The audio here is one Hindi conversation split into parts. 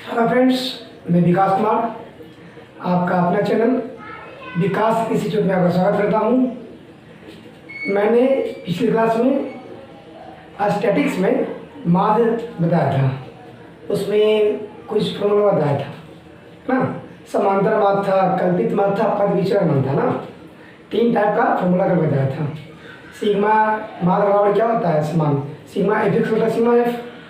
हेलो फ्रेंड्स, मैं विकास कुमार, आपका अपना चैनल विकास इंस्टीट्यूट में आपका स्वागत करता हूँ। मैंने पिछली क्लास में स्टैटिक्स में माध्य बताया था, उसमें कुछ फॉर्मूला बताया था ना। समांतर माध्य था, कल्पित माध्य था, पद विचरण माध्य था ना। 3 टाइप का फॉर्मूला कर बताया था। सिग्मा माध्य बराबर क्या होता है? समान सिग्मा एफ एक्स बटा सिग्मा एफ,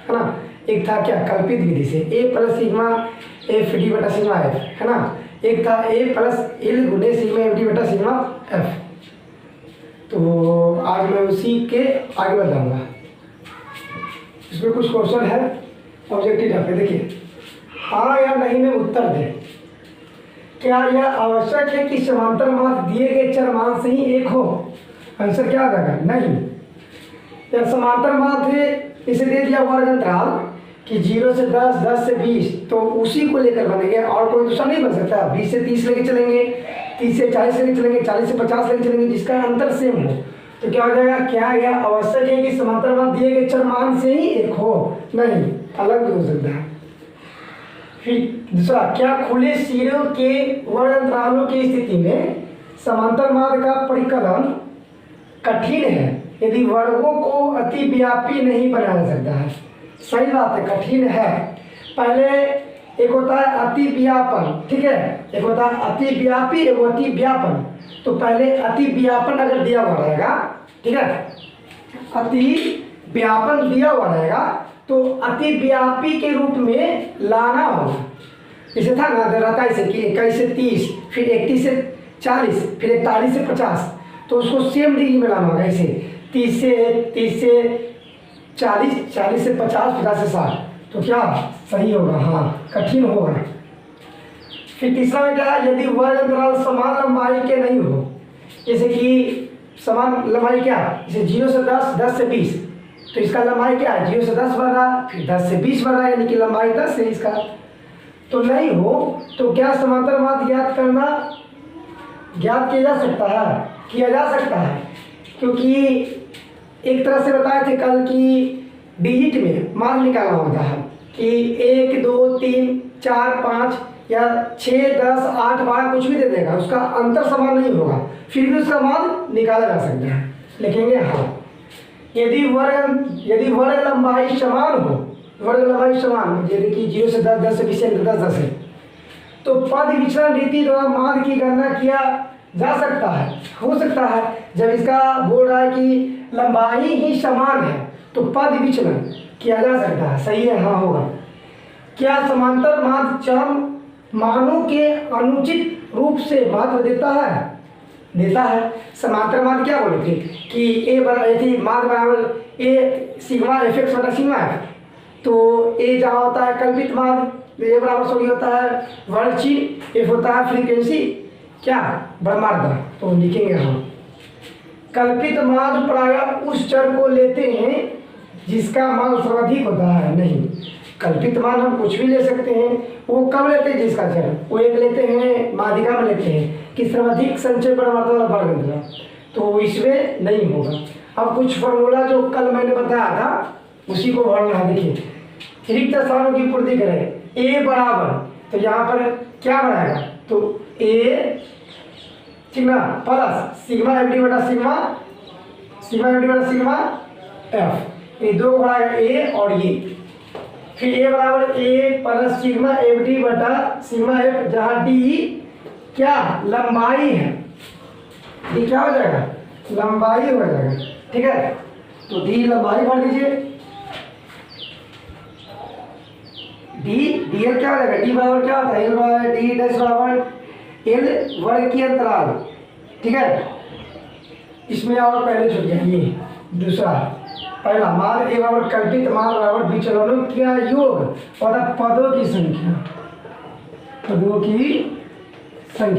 है ना। एक था क्या? कल्पित विधि से ए प्लस सिग्मा एफ डी बटा सिग्मा एफ, है ना। एक था ए प्लस एल गुने सिग्मा एफ डी बटा सिग्मा एफ। तो आज मैं उसी के आगे बताऊंगा। इसमें कुछ क्वेश्चन है ऑब्जेक्टिव टाइप पे, देखिए हाँ या नहीं में उत्तर दें। क्या यह आवश्यक है कि समांतर माध्य दिए गए चर मान से ही एक हो? आंसर क्या आ जाएगा? नहीं। या समांतर माध्य इसे दे दिया वर्ग अंतराल कि 0 से 10, 10 से 20, तो उसी को लेकर बनेंगे और कोई दूसरा नहीं बन सकता। 20 से 30 लेके चलेंगे, 30 से 40 लेके चलेंगे, 40 से 50 लेके चलेंगे, जिसका अंतर सेम हो। तो क्या हो जाएगा? क्या यह आवश्यक है कि समांतर माध्य दिए गए चर मान से ही एक हो? नहीं, अलग भी हो सकता है। फिर दूसरा, क्या खुले सिरों के वर्ग अंतरालों की स्थिति में समांतर माध्य का परिकलन कठिन है यदि वर्गों को अतिव्यापी नहीं बनाया जा सकता है? सही बात है, कठिन है। पहले एक होता है अतिव्यापन, ठीक है, एक होता है अतिव्यापी, एक अतिव्यापन। तो पहले अतिव्यापन अगर दिया हुआ रहेगा, ठीक है, अतिव्यापन दिया हुआ रहेगा तो अतिव्यापी के रूप में लाना होगा। इसे था ना, रहता है इसे कि 21 से 30, फिर 31 से 40, फिर 41 से 50, तो उसको सेम डिग्री में लाना होगा। इसे 30 से 40, 40 से 50, 50 से 60, तो क्या सही होगा? हाँ, कठिन होगा। फिर तीसरा में क्या है? यदि वर्ग अंतराल समान लंबाई के नहीं हो, जैसे कि समान लंबाई क्या, जैसे 0 से 10, 10 से 20, तो इसका लंबाई क्या है? 0 से 10 बढ़ रहा, फिर 10 से 20 बढ़ रहा, यानी कि लंबाई 10 है इसका। तो नहीं हो तो क्या समांतर माध्य ज्ञात किया जा सकता है? किया जा सकता है, क्योंकि एक तरह से बताए थे कल कि डिजिट में मान निकालना होता है कि 1, 2, 3, 4, 5 या 6, 10, 8, 12 कुछ भी दे देगा, उसका अंतर समान नहीं होगा, फिर भी उसका मान निकाला जा सकता है। लिखेंगे हाँ, यदि वर्ग लंबाई समान हो, वर्ग लंबाई समान, जैसे कि 0 से 10, 10 से 20, 10, 10 है, तो पद विचलन रीति द्वारा मान की गणना किया जा सकता है, हो सकता है। जब इसका बोल रहा है कि लंबाई ही समान है तो पद विचलन किया जा सकता है। सही है, हाँ होगा। क्या समांतर माध्य चर मानों के अनुचित रूप से महत्व देता है? देता है। समांतर माध्य क्या बोले थे कि ए माध्य बराबर ए सिग्मा एफ एक्स बटा सिग्मा एफ, तो ए जहाँ होता है कल्पित माध्य, ए बराबर सॉरी होता है वर्ग चिन्ह, एफ होता है फ्रीक्वेंसी, क्या ब्रह्मांड, तो लिखेंगे हम। कल्पित माध्य प्रायः उस चर को लेते हैं जिसका मान सर्वाधिक होता है। नहीं, कल्पित मान हम कुछ भी ले सकते हैं। वो कब लेते हैं? जिसका चर, वो एक लेते हैं माध्यिका में लेते हैं कि सर्वाधिक संचय ब्रह्मांड वाला वर्ग अंतराल, तो इसमें नहीं होगा। अब कुछ फॉर्मूला जो कल मैंने बताया था उसी को भरना है। देखिए, रिक्त स्थानों की पूर्ति करें। ए बराबर, तो यहाँ पर क्या बनाएगा? तो ए ठीक ना, प्लस सिग्मा एफ डी बटा सिग्मा एफ, ये दो बढ़ाएगा ए और ये, फिर ए बराबर ए प्लस सिग्मा एफ डी बटा सिग्मा एफ, जहाँ डी क्या लंबाई है, डी क्या हो जाएगा? लंबाई हो जाएगा, ठीक है। तो डी लंबाई भर दीजिए, डी एल क्या हो जाएगा? डी बराबर क्या होता है? एल बराबर डी डैश बराबर एल वर्ग की अंतराल, ठीक है। इसमें और पहले छूट गया ये दूसरा। पहला मान ए बराबर कल्पित मान बराबर विचलनों का योग और पदों की संख्या,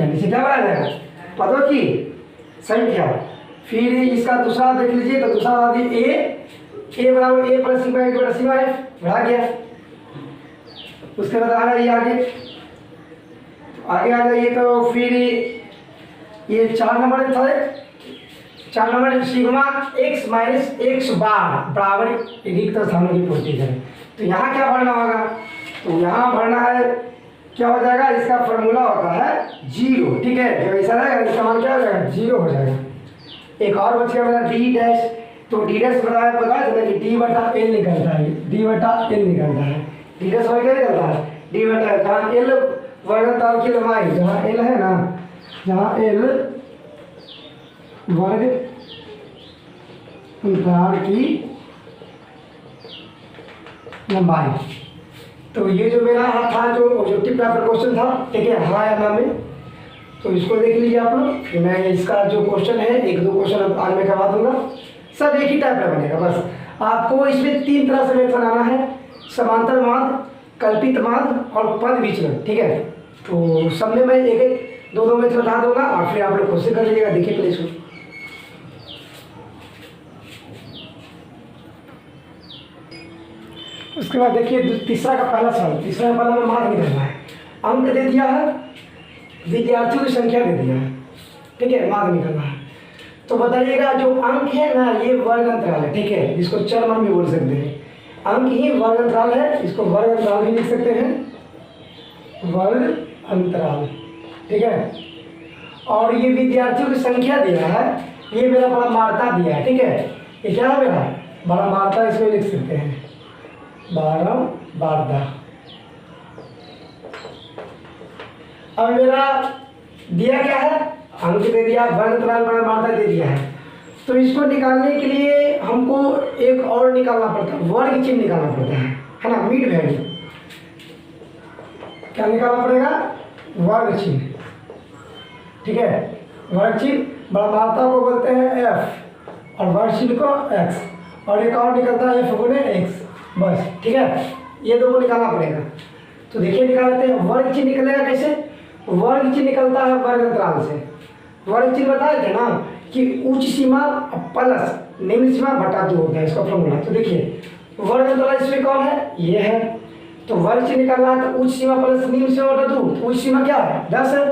नीचे क्या बनाया जाएगा? पदों की संख्या। फिर इसका दूसरा देख लीजिए, तो दूसरा बना दिए ए बराबर ए प्लस सिग्मा एफ बटा सिग्मा एफ, बढ़ा गया। उसके बाद आ रहा है आगे आ जाइए, तो फिर ये 4 नंबर था, 4 number sigma x minus x bar बराबर रिक्त स्थानों की पूर्ति करें। तो यहाँ क्या भरना होगा? तो यहाँ भरना है, क्या हो जाएगा, इसका फॉर्मूला होता है 0, ठीक है। जब ऐसा रहेगा इसका मान क्या हो जाएगा, 0 हो जाएगा। एक और बच गया मेरा डी डैश, तो डी डैश बताया कि डी बटा एल निकलता है, डी बटा एल निकलता है। डी डैश और क्या निकलता है, डी बटा, जहाँ एल वर्ग ताल की लंबाई, जहाँ एल है ना, जहाँ एल वर्ग तार की लंबाई। तो ये जो मेरा था, जो ऑब्जेक्टिव टाइप का क्वेश्चन था, ठीक है, हाँ या ना में, तो इसको देख लीजिए आप लोग। मैं इसका जो क्वेश्चन है, एक दो क्वेश्चन आज मैं करवा दूंगा, सब एक ही टाइप का बनेगा। बस आपको इसमें 3 तरह से मैथ बनाना है, समांतर माध्य, कल्पित माध्य और पद विचलन, ठीक है। तो सब में मैं एक एक दो मैथ बता दूंगा और फिर आप लोग खुद से कर लीजिएगा। देखिए पहले इसको, उसके बाद देखिए तीसरा का पहला सवाल, तीसरा का पहला में माध्य निकालना है। अंक दे दिया है, विद्यार्थियों की संख्या दे दिया है, ठीक है, माध्य निकालना है। तो बताइएगा जो अंक है ना, ये वर्ग अंतराल है, ठीक है, इसको चरमान भी बोल सकते हैं। अंक ही वर्ग अंतराल है, इसको वर्ग अंतराल भी लिख सकते हैं, वर्ग अंतराल, ठीक है। और ये विद्यार्थियों की संख्या दिया है, ये मेरा बड़ा मार्ता दिया है, ठीक है। ये क्या है मेरा बड़ा मार्ता, इसमें लिख सकते हैं 12 वार्ता। अब मेरा दिया क्या है, अंक दे दिया, वर्ग अंतराल बड़ा मार्ता दे दिया है। तो इसको निकालने के लिए हमको एक और निकालना पड़ता है, वर्ग चिन्ह निकालना पड़ता है ना, मिड वैल्यू। क्या निकालना पड़ेगा, वर्ग चिन्ह, ठीक है। वर्ग चिन्ह बड़ा मात्रा को बोलते हैं f, और वर्ग चिन्ह को x, और एक और निकलता है f गुने x, बस, ठीक है। ये दो निकालना पड़ेगा। तो देखिए निकाल लेते हैं। वर्ग चिन्ह निकलेगा कैसे, वर्ग चिन्ह निकलता है वर्ग अंतराल से। वर्ग चिन्ह बताए थे ना कि उच्च सीमा प्लस निम्न सीमा बटा 2 होता है, इसका फॉर्मूला। तो देखिए वर्ग अंतराल इसमें कौन है, ये है। तो वर्ग चिन्ह निकालना है, तो उच्च सीमा प्लस निम्न सीमा बटा 2। तो उच्च सीमा क्या है, 10 है,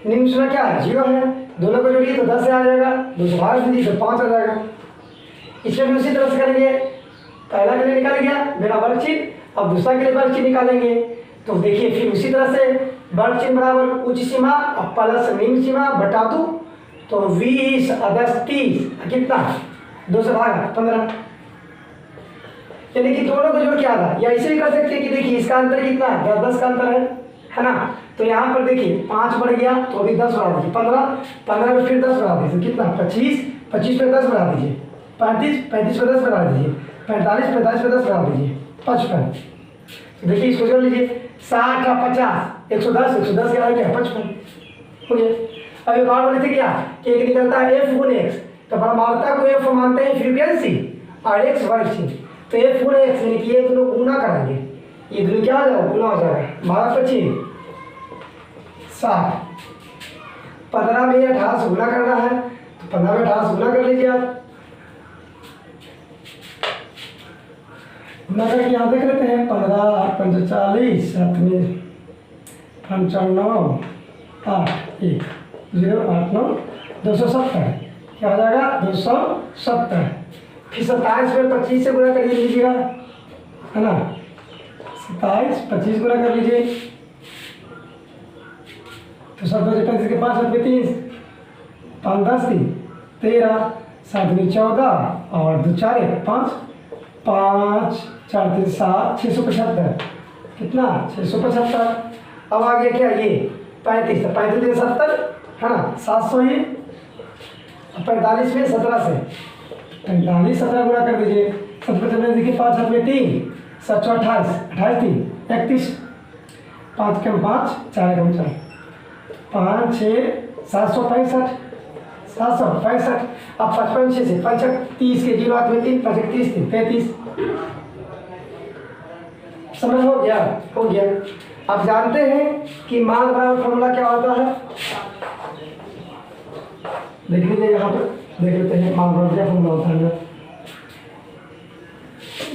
निम्न सीमा क्या है, 0 है। दोनों को जोड़िए तो 10 से आ जाएगा, 2 से भाग दीजिए तो 5 आ जाएगा। इसमें भी उसी तरह से करेंगे, पहला के लिए निकाल गया बिना वर्ग चिन्ह, अब दूसरा के लिए वर्ग चिन्ह निकालेंगे। तो देखिए फिर उसी तरह से वर्ग चिन्ह बराबर उच्च सीमा प्लस निम्न सीमा बटा 2, तो 20 10 30 कितना, 2 से भागा 15। यानी कि दोनों को जोड़ क्या था, या इसे भी कर सकते हैं कि देखिए इसका अंतर कितना है, 10 का अंतर है ना। तो यहाँ पर देखिए 5 बढ़ गया, तो अभी 10 बढ़ा दीजिए, 15 में फिर 10 बढ़ा दीजिए, कितना 25 पे 10 बढ़ा दीजिए, 35 पे 10 बढ़ा दीजिए, 45 पे 10 बढ़ा दीजिए, 55। तो देखिए इसको जोड़ लीजिए, 60 का 50 110 क्या है, 55 हो गया। अब एक और बोले थे क्या, एक निकलता है f गुने x, तो परमाणुता को f मानते हैं फ्रीक्वेंसी और x वर्ग चिन्ह। तो f गुने x यानी कि ये दोनों गुना कराएंगे, ये दोनों क्या हो जाएगा, गुना हो जाएगा। 12 25 60, 15 में 18 से गुना करना है, तो 15 में 18 से गुना कर लीजिए आप। गुना करके यहाँ देख लेते हैं, 15 5 40 7 में 95 8 1 0 8 9 270, क्या हो जाएगा 270। फिर 27 में 25 से गुना कर लीजिएगा, है ना, 27 25 गुना कर लीजिए, तो 7 बजे 35 के 5 7 में 30, 5 10 3 13 7 में 14 और 2 4 5 5 4 3 7 675, कितना 675। अब आ गया क्या ये 35, तो 35 में 70 है ना, 700 ही। 45 में 17 से 45 17 गुना कर दीजिए, 7 में देखिए 5 7 में 3 7 28 28 3 31, 5 कम 5 4 कम 4 5 6 765 765। अब 55 से 35 के 0 में 3 35 3 33। समझ हो गया, हो गया। आप जानते हैं कि मान बराबर फॉर्मूला क्या होता है, देख लीजिए यहाँ पर, देख लेते हैं मान बराबर क्या फॉर्मूला होता है।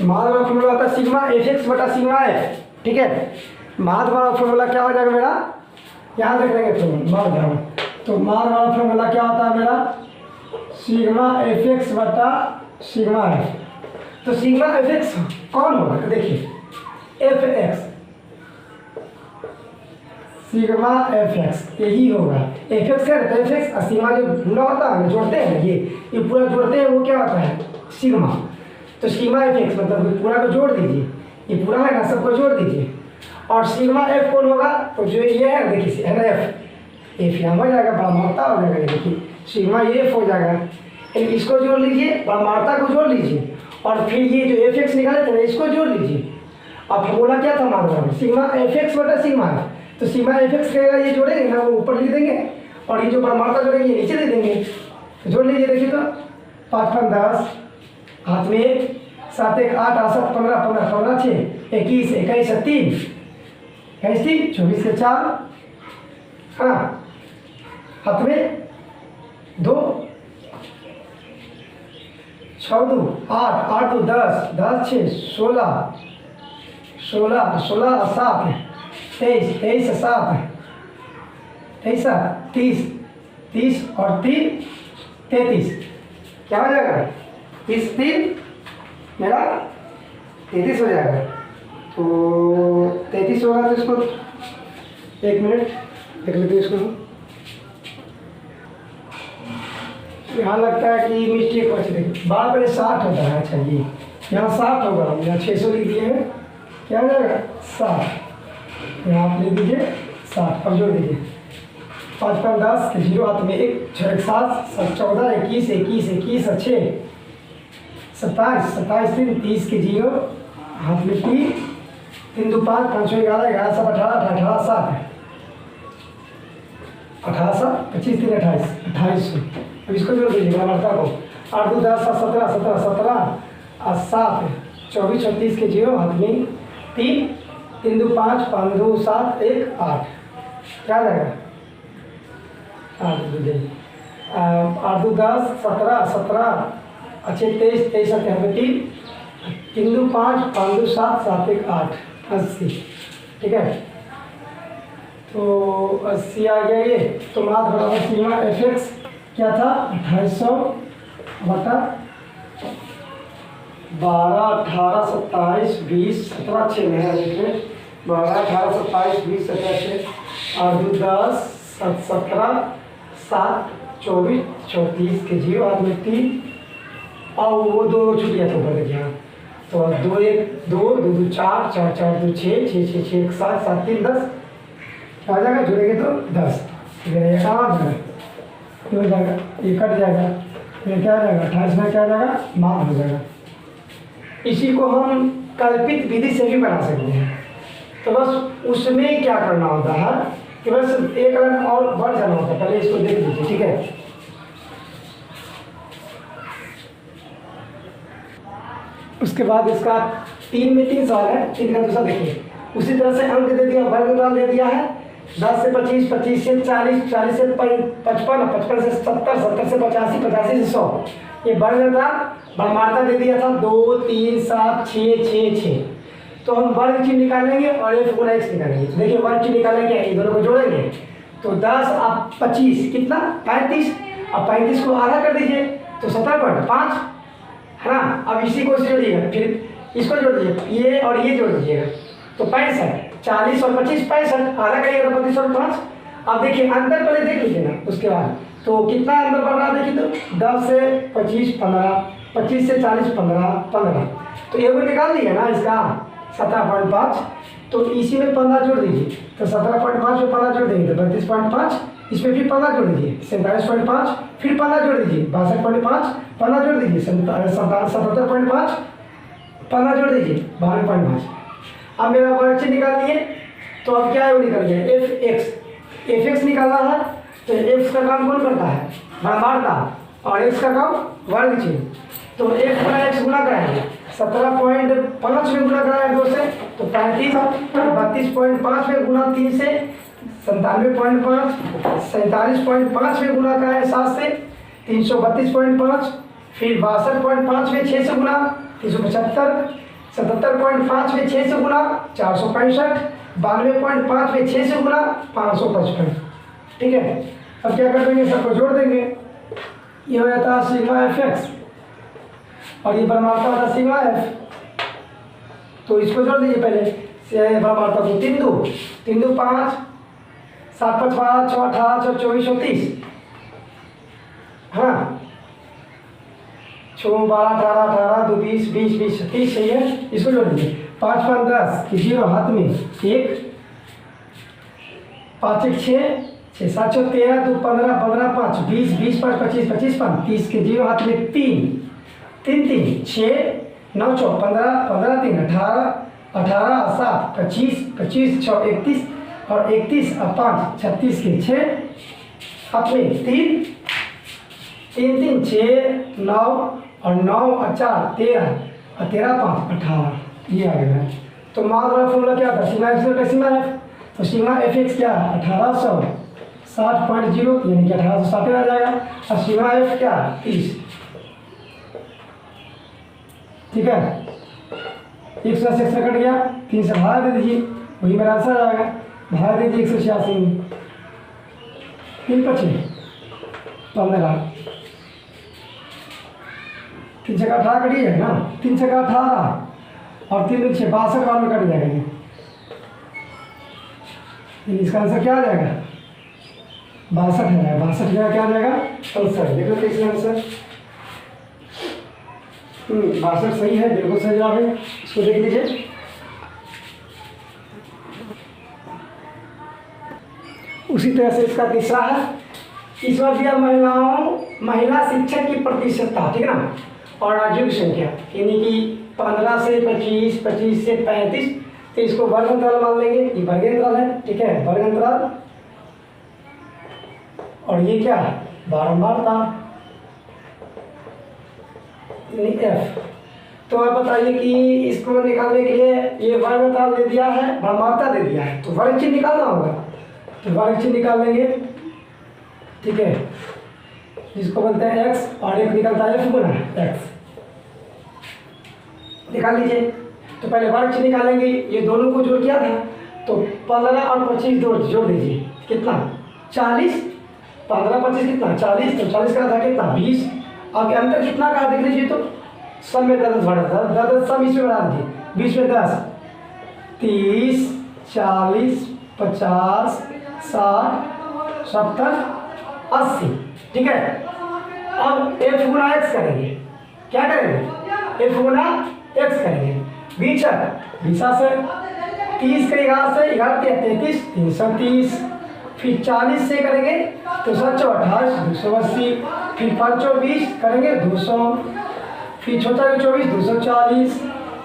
मान बराबर फॉर्मूला होता है सिग्मा fx बटा सिग्मा f, ठीक है। मान बराबर फॉर्मूला क्या हो जाएगा मेरा, यहाँ देख लेंगे फॉर्मूला मान बराबर। तो मान बराबर फॉर्मूला क्या होता है मेरा, सिग्मा fx बटा सिग्मा f। तो सिग्मा fx कौन होगा, तो देखिए fx सिग्मा एफ एक्स यही होगा। एफ एक्स है तो एफ एक्स और सिग्मा जो गुना होता है जोड़ते हैं ना, ये पूरा जोड़ते हैं, वो क्या होता है सिग्मा। तो सिग्मा एफ एक्स मतलब पूरा को जोड़ दीजिए, ये पूरा है ना, सबको जोड़ दीजिए। और सिग्मा एफ कौन होगा, तो जो ये है देखिए है ना एफ यहाँ हो जाएगा, बड़मारता हो जाएगा, ये देखिए सिग्मा ये एफ हो जाएगा। इसको जोड़ लीजिए, बड़मारता को जोड़ लीजिए, और फिर ये जो एफ एक्स निकाले थे इसको जोड़ लीजिए। अब फॉर्मूला क्या था हमारा, सिग्मा एफ एक्स बटा सिग्मा है। तो सिग्मा एफ एक्स कहेगा ये जोड़ेंगे ना, वो ऊपर लिख देंगे, और ये जो बड़मारता जोड़ेंगे ये नीचे दे देंगे। तो जोड़ लीजिए, देखिए तो 5 5 10 हाथ में 1 7 1 8 8 7 15 15 15 6 21 21 3 21 3 24 के 4 हाँ हाथ में 2 6 2 8 8 2 10 10 6 16 16 16 7 23 23 7 23 7 30 30 और 3 33 क्या हो जाएगा, 30 3 मेरा 33 हो जाएगा। तो 33 होगा तो इसको 1 मिनट देख लेते हैं इसको। यहाँ लगता है कि मिस्टेक हो चुकी, बार बार 60 होता है। अच्छा ये यहाँ 60 होगा, यहाँ 600 लिख दिए हैं, क्या हो जाएगा 60, यहाँ आप लिख दीजिए 60। अब जोड़ दीजिए 5 5 10 के 0 हाथ में 1 6 1 7 14 21 21 21 6 27 27 3 30 के 0 हाथ में 3 3 2 5 5 6 11 11 7 18 18 7 18 7 25 3 28 28। अब इसको जोड़ दीजिए बड़मारता को, 8 2 10 7 17 17 17 और 7 24 36 के 0 हाथ में 3 3 2 5 5 2 7 1 8 क्या आ जाएगा 8 2 10 17 17 अच्छे 23 23 7 यहाँ पे 3 3 2 5 5 2 7 7 1 8 80। ठीक है, तो 80 आ गया ये। तो मात्र बराबर सिग्मा एफ एक्स क्या था 2800 बटा 12 18 27 20 17 6 में है, देखिए 12 18 27 20 17 6 8 2 10 7 17 7 24 34 के 0 हाथ में 3 और वो 2 छुट्टियाँ तो ऊपर देखिए यहाँ, तो 2 1 2 2 2 4 4 4 2 6 6 6 6 1 7 7 3 10 आ जाएगा, जुड़ेंगे तो 10। ठीक है, ये कहाँ आ जाएगा, ये हो जाएगा, ये कट जाएगा, ये क्या आ जाएगा 28 में क्या आ जाएगा मान हो जाएगा। इसी को हम कल्पित विधि से भी बना सकते हैं। तो बस उसमें क्या करना होता है कि बस एक रन और बढ़ जाना होता है, पहले इसको देख लीजिए। ठीक है, उसके बाद इसका 3 में 3 सवाल है, 3 का दूसरा देखिए। उसी तरह से अंक दे दिया, वर्गमूल दे दिया है 10 से 25 25 से 40 40 से 55 55 से 70 70 से 85 85 से 100 ये वर्ग था। बड़मारता दे दिया था 2 3 7 6 6 6। तो हम वर्ग चिन्ह निकालेंगे और एफ गुना एक्स निकालेंगे। तो देखिए वर्ग चिन्ह निकालेंगे, ये दोनों को जोड़ेंगे तो 10 अब 25 कितना 35। अब 35 को आधा कर दीजिए तो 17.5 है ना। अब इसी को इससे जोड़िएगा, फिर इसको जोड़ दीजिए, ये और ये जोड़ दीजिएगा तो 65 40 और 25 65 आधा करिएगा तो 25 और 5। अब देखिए अंतर पहले देख लीजिए ना, उसके बाद तो कितना अंतर बढ़ रहा है देखिए तो 10 से 25 15 25 से 40 15 15। तो ये वो निकाल दिया ना इसका 17.5। तो इसी में 15 जोड़ दीजिए तो 17.5 में 15 जोड़ देंगे तो 32.5। इसमें फिर 15 जोड़ दीजिए 47.5, फिर 15 जोड़ दीजिए 62.5, 15 जोड़ दीजिए 77.5, 15 जोड़ दीजिए 52.5। अब मेरा वर्ग चिन्ह निकाल दिए तो अब क्या है वो निकल गया एफ एक्स निकालना है। तो एक्स का काम कौन करता है बड़मारता, और एक्स का काम वर्ग चिन्ह। तो एक गुना एक्स गुना कराएंगे 17.5 में गुना कराएंगे 2 से तो 35, 32.5 में गुना 3 से 97.5, 47.5 में गुना कराएं 7 से 332.5, फिर 62.5 में 6 से गुना 375, 77.5 में 6 से गुना 465, 92.5 में 6 से गुना 555। ठीक है, अब क्या कर देंगे सबको जोड़ देंगे। ये हो जाता है सिग्मा एफ एक्स और ये बड़मारता होता है सिग्मा एफ। तो इसको जोड़ दीजिए पहले से बड़मारता को 3 2 5 7 5 12 6 18 6 24 34 है ना। 6 12 18 18 2 20 20 20 30 सही है। इसको जोड़ दीजिए। 5 5 10 जीरो हाथ में 1 5 1 6 6 7 6 13 2 15 15 5 20 20 5 25 25 5 30 के जीरो हाथ में 3 3 3 6 9 4 15 15 3 18 18 7 25 25 6 31 और 31 और 5 36 के 6 हाथ में 3 3 3 6 9 और 9 और 4 13 और 13 5 18 ये आ गया है। तो मान वाला फॉर्मूला क्या था? सिग्मा एक्स बटा सिग्मा एफ। तो सिग्मा एफ एक्स क्या 1860.0 यानी कि 1860 आ जाएगा। और सिग्मा एफ क्या 30। ठीक है, 1 से 6 कट गया, 3 से भाग दे दीजिए, वही मेरा आंसर आ जाएगा। भाग दीजिए 186 में, 3 5 15 3 से 18 कटिए है ना, 3 से 18 और 3 6 62 बार में कट जाएगा ये। इसका आंसर क्या आ जाएगा? 62 है जाएगा। 62 जगह क्या आ जाएगा? आंसर देख लो इसका आंसर 62 सही है, बिल्कुल सही जवाब है। इसको देख लीजिए। उसी तरह से इसका तीसरा है, इस बार दिया महिला शिक्षक की प्रतिशतता, ठीक है ना, और राजयोग संख्या, यानी कि 15 से 25 25 से 35। तो इसको वर्ग अंतराल मान लेंगे, ये वर्ग अंतराल है, ठीक है, वर्ग अंतराल। और ये क्या है? बारंबारता, यानी एफ। तो आप बताइए कि इसको निकालने के लिए ये वर्ग अंतराल दे दिया है, बारंबारता दे दिया है, तो वर्ग चिन्ह निकालना होगा। तो वर्ग चिन्ह निकाल लेंगे, ठीक है, जिसको बोलते हैं एक्स, और एक निकलता है एफ गुना एक्स। निकाल लीजिए। तो पहले वर्ग चिन्ह निकालेंगे, ये दोनों को जोड़ किया था, तो 15 और 25 जोड़ दीजिए, कितना 40। 15 25 कितना 40, तो 40 का था कितना 20। अब अंतर कितना का देख लीजिए, तो सब में 10 बढ़ा था, 10 सब इसमें बढ़ा दीजिए, 20 में 10 30 40 50 60 70 80, ठीक है। अब एफ गुना एक्स करेंगे, क्या करेंगे? एफ गुना एक्स करेंगे। 20 से 30 के 11 से 11 33 330, फिर 40 से करेंगे तो 728 280, फिर 5 20 करेंगे 200, फिर छोटा 24 240,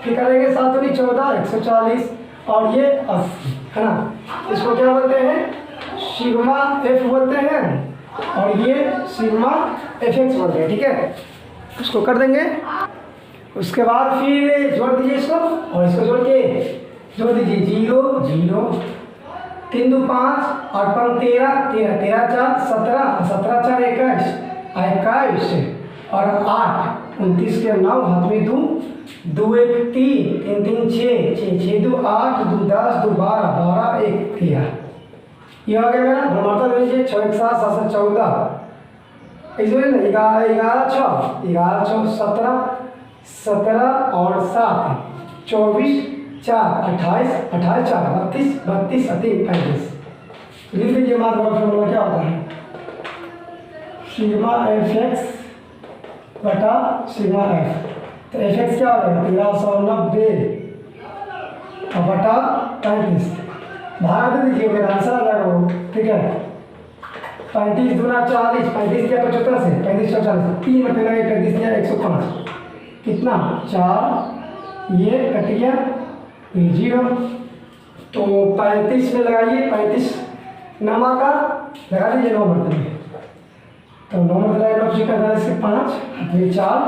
फिर करेंगे 7 14 140, और ये 80, है ना। इसको क्या बोलते हैं? सिग्मा एफ बोलते हैं, और ये सिग्मा एफ एक्स बोलते हैं, ठीक है। इसको कर देंगे। उसके बाद फिर जोड़ दीजिए इसको, और इसको जोड़ दीजिए 0 0 3 2 5 8 5 13 13 13 4 17 17 4 21 21 और 8 29 के 9 हाथ में 2 2 1 3 3 3 6 6 6 2 8 2 10 2 12 12 1 13। ये हो गया मेरा भ्रमणता ले लीजिए 6 1 7 7 14, इसमें 11 6 17 17 और 7 24 4 28 28 4 32 32 3 35। लिख लीजिए मान का फॉर्मूला क्या होता है? सिग्मा एफ एक्स बटा सिग्मा एफ। तो एफ एक्स क्या हो जाएगा? 1390 बटा 35। भाग दे दीजिए, मेरा आंसर आ जाएगा वो, ठीक है। 35 दूना 40, 35 दिया 75 से 35 40, 3 में 35 दिया 105, कितना 4, ये कट गया 0। तो 35 में लगाइए, 35 नमा का लगा दीजिए 9 बर्तन में, तो 9 में लगाइए 9 का 5 फिर 4,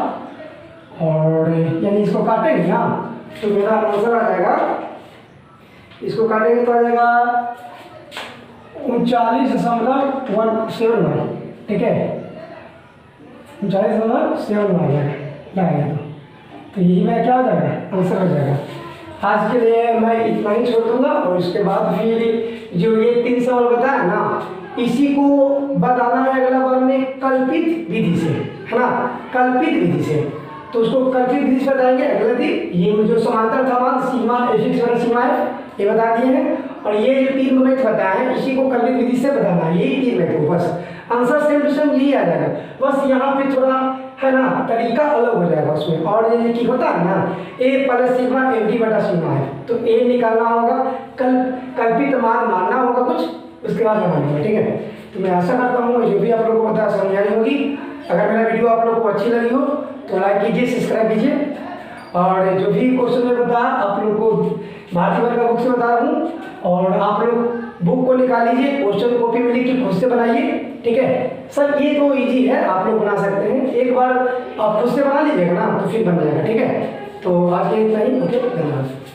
और यानी इसको काटेंगे ना, तो मेरा आंसर आ जाएगा, इसको काटेंगे तो आ जाएगा 39.171, ठीक है, 39.71 आ जाएगा लगाएगा तो यही मेरा क्या हो जाएगा? आंसर हो जाएगा। आज के लिए मैं इतना ही छोड़ दूंगा, और उसके बाद फिर जो ये 3 सवाल बताया ना, इसी को बताना है अगला बार में कल्पित विधि से, है ना, कल्पित विधि से। तो उसको कल्पित विधि से बताएंगे। अगला दिन ये जो समांतर समांत सीमा एफिक्स वाला सीमा है ये बता दिए हैं, और ये जो 3 मैथ बताए हैं इसी को कल्पित विधि से बताना है, यही 3 मैथ हो बस। आंसर सेम टू सेम यही आ जाएगा, बस यहाँ पे थोड़ा है ना तरीका अलग हो जाएगा उसमें। और ये कि होता है ना ए प्लस सिग्मा एम डी बटा सिग्मा है, तो ए निकालना होगा, कल्पित मान मानना होगा कुछ, उसके बाद बनाना होगा, ठीक है। तो मैं आशा करता हूँ जो भी आप लोगों को पता समझाई होगी। अगर मेरा वीडियो आप लोगों को अच्छी लगी हो तो लाइक कीजिए, सब्सक्राइब कीजिए, और जो भी क्वेश्चन मैं बता आप लोगों को भारतीय वर्ग का बुक से बता रहा हूँ, और आप लोग बुक को निकाल लीजिए, क्वेश्चन कॉपी में लिख के खुद से बनाइए, ठीक है। सर ये तो इजी है, आप लोग बना सकते हैं, एक बार आप खुद से बना लीजिएगा ना तो फिर बन जाएगा, ठीक है। तो आज के इतना ही, ओके, धन्यवाद।